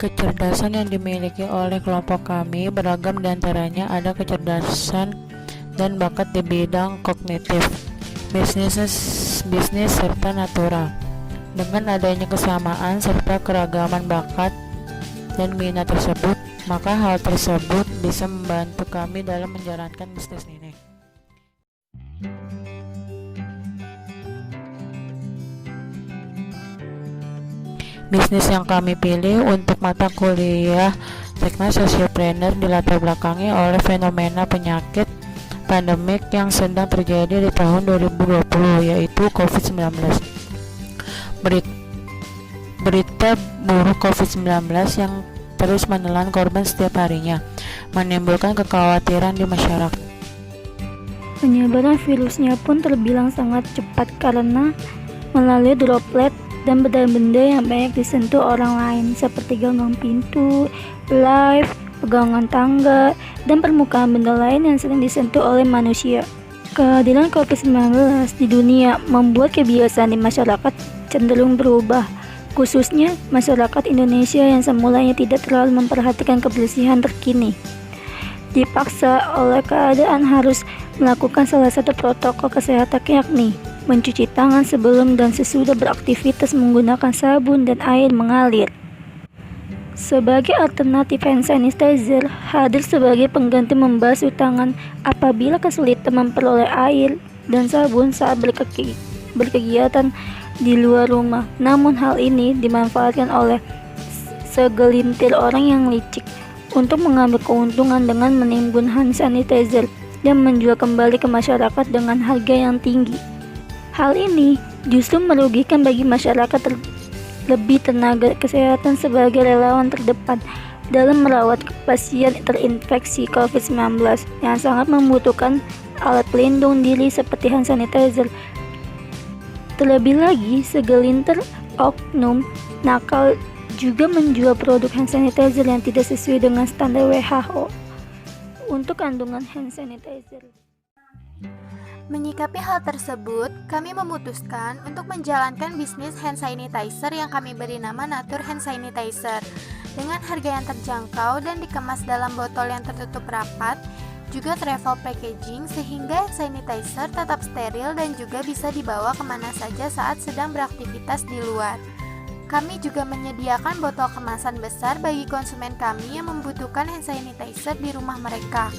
Kecerdasan yang dimiliki oleh kelompok kami beragam, diantaranya ada kecerdasan dan bakat di bidang kognitif, bisnis, serta natural. Dengan adanya kesamaan serta keragaman bakat dan minat tersebut, maka hal tersebut bisa membantu kami dalam menjalankan bisnis ini. Bisnis yang kami pilih untuk mata kuliah Teknik Sosiopreneur dilatar belakangi oleh fenomena penyakit pandemik yang sedang terjadi di tahun 2020, yaitu COVID-19. Berita buruk COVID-19 yang terus menelan korban setiap harinya menimbulkan kekhawatiran di masyarakat. Penyebaran virusnya pun terbilang sangat cepat karena melalui droplet dan benda-benda yang banyak disentuh orang lain, seperti ganggang pintu, lift, pegangan tangga, dan permukaan benda lain yang sering disentuh oleh manusia. Kehadiran COVID-19 di dunia membuat kebiasaan di masyarakat cenderung berubah, khususnya masyarakat Indonesia yang semulanya tidak terlalu memperhatikan kebersihan terkini. Dipaksa oleh keadaan harus melakukan salah satu protokol kesehatan, yakni mencuci tangan sebelum dan sesudah beraktivitas menggunakan sabun dan air mengalir. Sebagai alternatif, hand sanitizer hadir sebagai pengganti membasuh tangan apabila kesulitan memperoleh air dan sabun saat berkegiatan di luar rumah. Namun hal ini dimanfaatkan oleh segelintir orang yang licik untuk mengambil keuntungan dengan menimbun hand sanitizer dan menjual kembali ke masyarakat dengan harga yang tinggi. Hal ini justru merugikan bagi masyarakat, lebih tenaga kesehatan sebagai relawan terdepan dalam merawat pasien terinfeksi COVID-19 yang sangat membutuhkan alat pelindung diri seperti hand sanitizer. Terlebih lagi, segelintir oknum nakal juga menjual produk hand sanitizer yang tidak sesuai dengan standar WHO untuk kandungan hand sanitizer. Menyikapi hal tersebut, kami memutuskan untuk menjalankan bisnis hand sanitizer yang kami beri nama Natur Hand Sanitizer. Dengan harga yang terjangkau dan dikemas dalam botol yang tertutup rapat, juga travel packaging sehingga hand sanitizer tetap steril dan juga bisa dibawa kemana saja saat sedang beraktivitas di luar. Kami juga menyediakan botol kemasan besar bagi konsumen kami yang membutuhkan hand sanitizer di rumah mereka.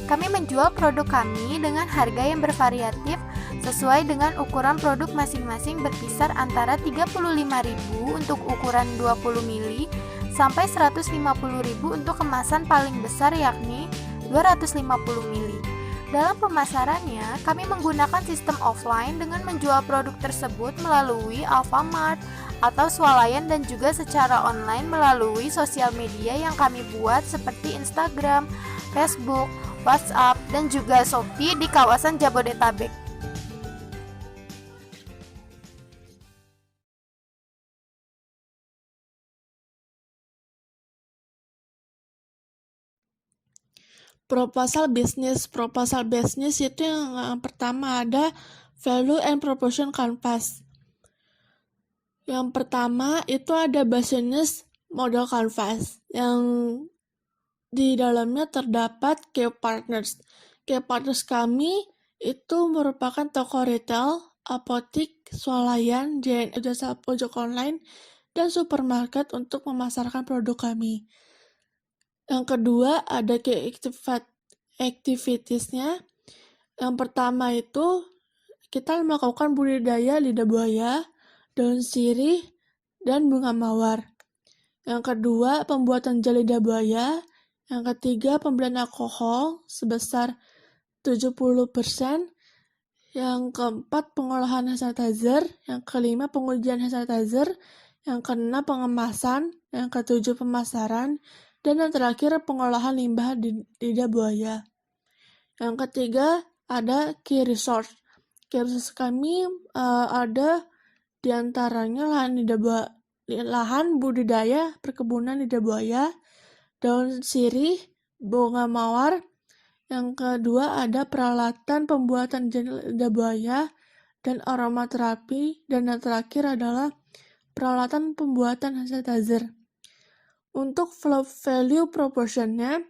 Kami menjual produk kami dengan harga yang bervariatif sesuai dengan ukuran produk masing-masing, berkisar antara Rp35.000 untuk ukuran 20 ml sampai Rp150.000 untuk kemasan paling besar, yakni 250 ml. Dalam pemasarannya, kami menggunakan sistem offline dengan menjual produk tersebut melalui Alfamart atau swalayan dan juga secara online melalui sosial media yang kami buat seperti Instagram, Facebook, WhatsApp, dan juga Shopee di kawasan Jabodetabek. Proposal bisnis itu yang pertama ada value and proposition canvas. Yang pertama itu ada business model canvas yang di dalamnya terdapat key partners. Key partners kami itu merupakan toko retail, apotik, swalayan, JNE, jasa pojok online, dan supermarket untuk memasarkan produk kami. Yang kedua ada key activities-nya. Yang pertama itu kita melakukan budidaya lidah buaya, daun sirih, dan bunga mawar. Yang kedua pembuatan gel lidah buaya. Yang ketiga pembelian alkohol sebesar 70%. Yang keempat pengolahan hand sanitizer. Yang kelima pengujian hand sanitizer. Yang keenam pengemasan. Yang ketujuh pemasaran. Dan yang terakhir pengolahan limbah lidah buaya. Yang ketiga ada key resource. Key resource kami ada diantaranya lahan budidaya perkebunan lidah buaya, daun sirih, bunga mawar. Yang kedua ada peralatan pembuatan gel lidah buaya, dan aromaterapi, dan yang terakhir adalah peralatan pembuatan hand sanitizer. Untuk value proportionnya,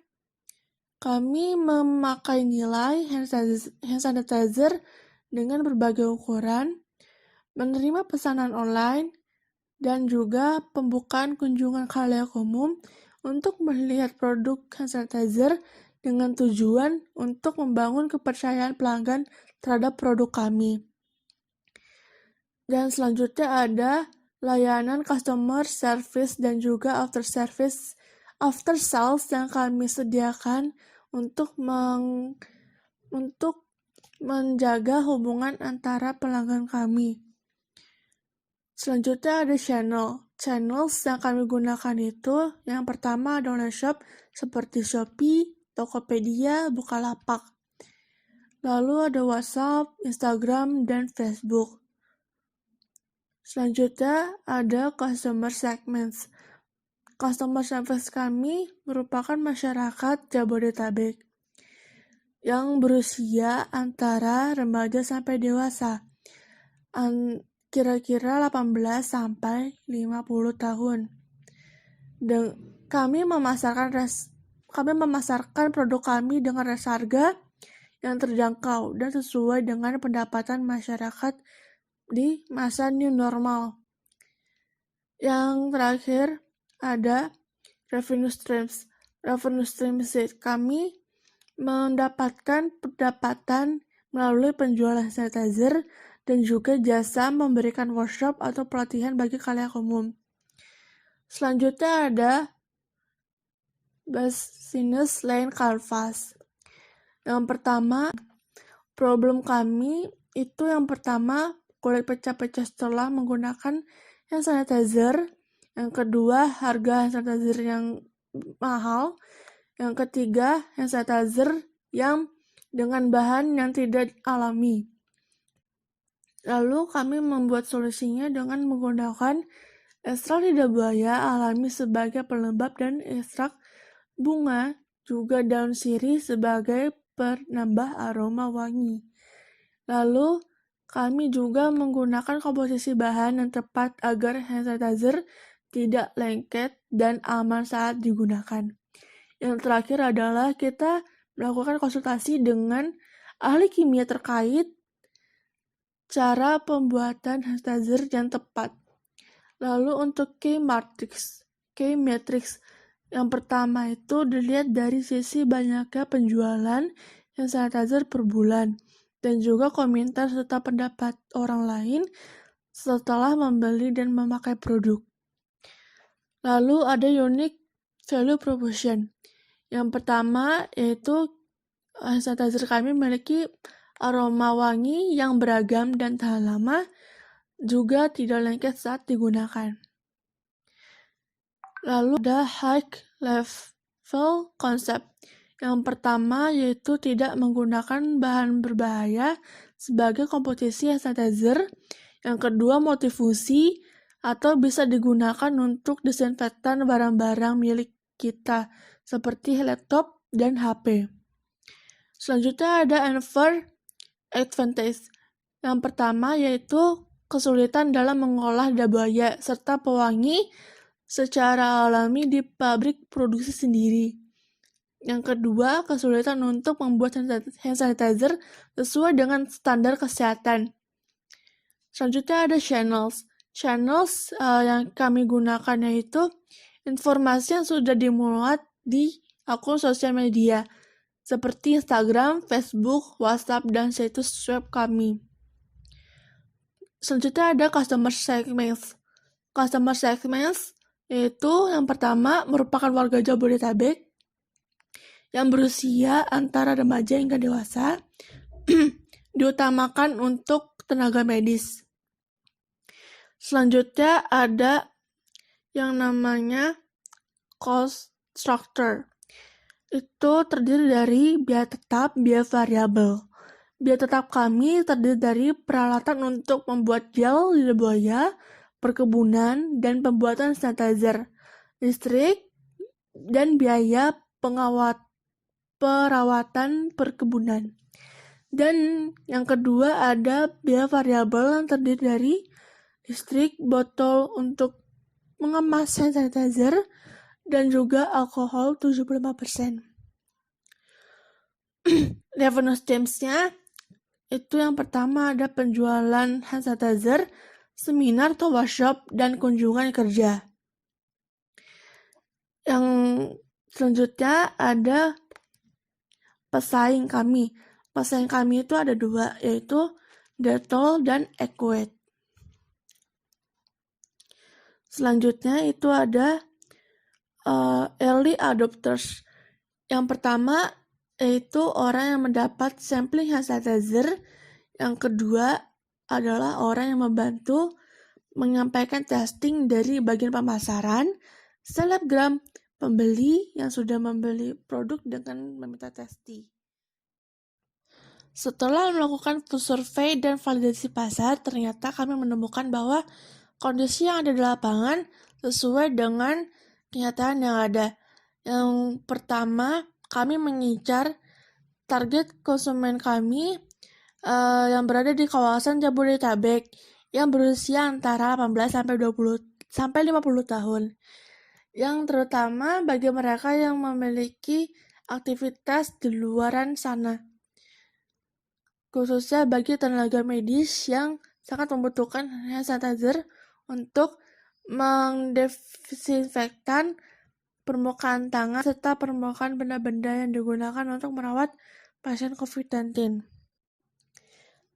kami memakai nilai hand sanitizer dengan berbagai ukuran, menerima pesanan online, dan juga pembukaan kunjungan khalayak umum untuk melihat produk hand sanitizer dengan tujuan untuk membangun kepercayaan pelanggan terhadap produk kami. Dan selanjutnya ada layanan customer service dan juga after sales yang kami sediakan untuk menjaga hubungan antara pelanggan kami. Selanjutnya ada channels yang kami gunakan itu yang pertama ada online shop seperti Shopee, Tokopedia, Bukalapak. Lalu ada WhatsApp, Instagram, dan Facebook. Selanjutnya ada customer segments. Customer segments kami merupakan masyarakat Jabodetabek yang berusia antara remaja sampai dewasa, kira-kira 18 sampai 50 tahun. Dan kami memasarkan produk kami dengan harga yang terjangkau dan sesuai dengan pendapatan masyarakat di masa new normal. Yang terakhir ada revenue streams. Revenue streams kami mendapatkan pendapatan melalui penjualan sanitizer dan juga jasa memberikan workshop atau pelatihan bagi khalayak umum. Selanjutnya ada business line canvas. Yang pertama, problem kami itu yang pertama kulit pecah-pecah setelah menggunakan hand sanitizer. Yang kedua, harga hand sanitizer yang mahal. Yang ketiga, hand sanitizer yang dengan bahan yang tidak alami. Lalu kami membuat solusinya dengan menggunakan ekstrak lidah buaya alami sebagai pelembab dan ekstrak bunga juga daun sirih sebagai penambah aroma wangi. Lalu kami juga menggunakan komposisi bahan yang tepat agar hand sanitizer tidak lengket dan aman saat digunakan. Yang terakhir adalah kita melakukan konsultasi dengan ahli kimia terkait cara pembuatan hand sanitizer yang tepat. Lalu untuk key matrix yang pertama itu dilihat dari sisi banyaknya penjualan hand sanitizer per bulan dan juga komentar serta pendapat orang lain setelah membeli dan memakai produk. Lalu ada unique value proposition. Yang pertama yaitu hand sanitizer kami memiliki aroma wangi yang beragam dan tahan lama, juga tidak lengket saat digunakan. Lalu ada high level concept. Yang pertama yaitu tidak menggunakan bahan berbahaya sebagai komposisi hand sanitizer. Yang kedua multifungsi atau bisa digunakan untuk disinfektan barang-barang milik kita seperti laptop dan HP. Selanjutnya ada advantage. Yang pertama yaitu kesulitan dalam mengolah lidah buaya serta pewangi secara alami di pabrik produksi sendiri. Yang kedua, kesulitan untuk membuat hand sanitizer sesuai dengan standar kesehatan. Selanjutnya ada channels. Channels yang kami gunakan yaitu informasi yang sudah dimuat di akun sosial media seperti Instagram, Facebook, WhatsApp, dan situs web kami. Selanjutnya ada customer segments. Customer segments yaitu yang pertama merupakan warga Jabodetabek yang berusia antara remaja hingga dewasa, diutamakan untuk tenaga medis. Selanjutnya ada yang namanya cost structure. Itu terdiri dari biaya tetap, biaya variabel. Biaya tetap kami terdiri dari peralatan untuk membuat gel lidah buaya, perkebunan, dan pembuatan sanitizer, listrik, dan biaya perawatan perkebunan. Dan yang kedua ada biaya variabel yang terdiri dari listrik, botol untuk mengemas hand sanitizer, dan juga alkohol 75%. Revenue streams-nya itu yang pertama ada penjualan hand sanitizer, seminar atau workshop, dan kunjungan kerja. Yang selanjutnya ada pesaing kami. Pesaing kami itu ada 2, yaitu Dettol dan Equate. Selanjutnya itu ada early adopters. Yang pertama yaitu orang yang mendapat sampling hand sanitizer. Yang kedua adalah orang yang membantu menyampaikan testing dari bagian pemasaran, selebgram, pembeli yang sudah membeli produk dengan meminta testing. Setelah melakukan survei dan validasi pasar, ternyata kami menemukan bahwa kondisi yang ada di lapangan sesuai dengan kenyataan yang ada. Yang pertama, kami mengincar target konsumen kami yang berada di kawasan Jabodetabek yang berusia antara 18 sampai 50 tahun. Yang terutama bagi mereka yang memiliki aktivitas di luaran sana, khususnya bagi tenaga medis yang sangat membutuhkan hand sanitizer untuk mendesinfektan permukaan tangan serta permukaan benda-benda yang digunakan untuk merawat pasien COVID-19.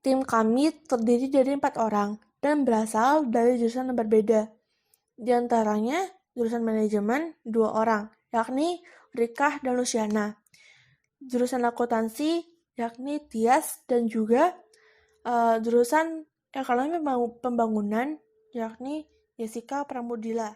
Tim kami terdiri dari 4 orang dan berasal dari jurusan yang berbeda. Di antaranya jurusan manajemen 2 orang, yakni Rikah dan Luciana. Jurusan akuntansi yakni Tias, dan juga jurusan ekonomi pembangunan yakni Jessica Pramudila.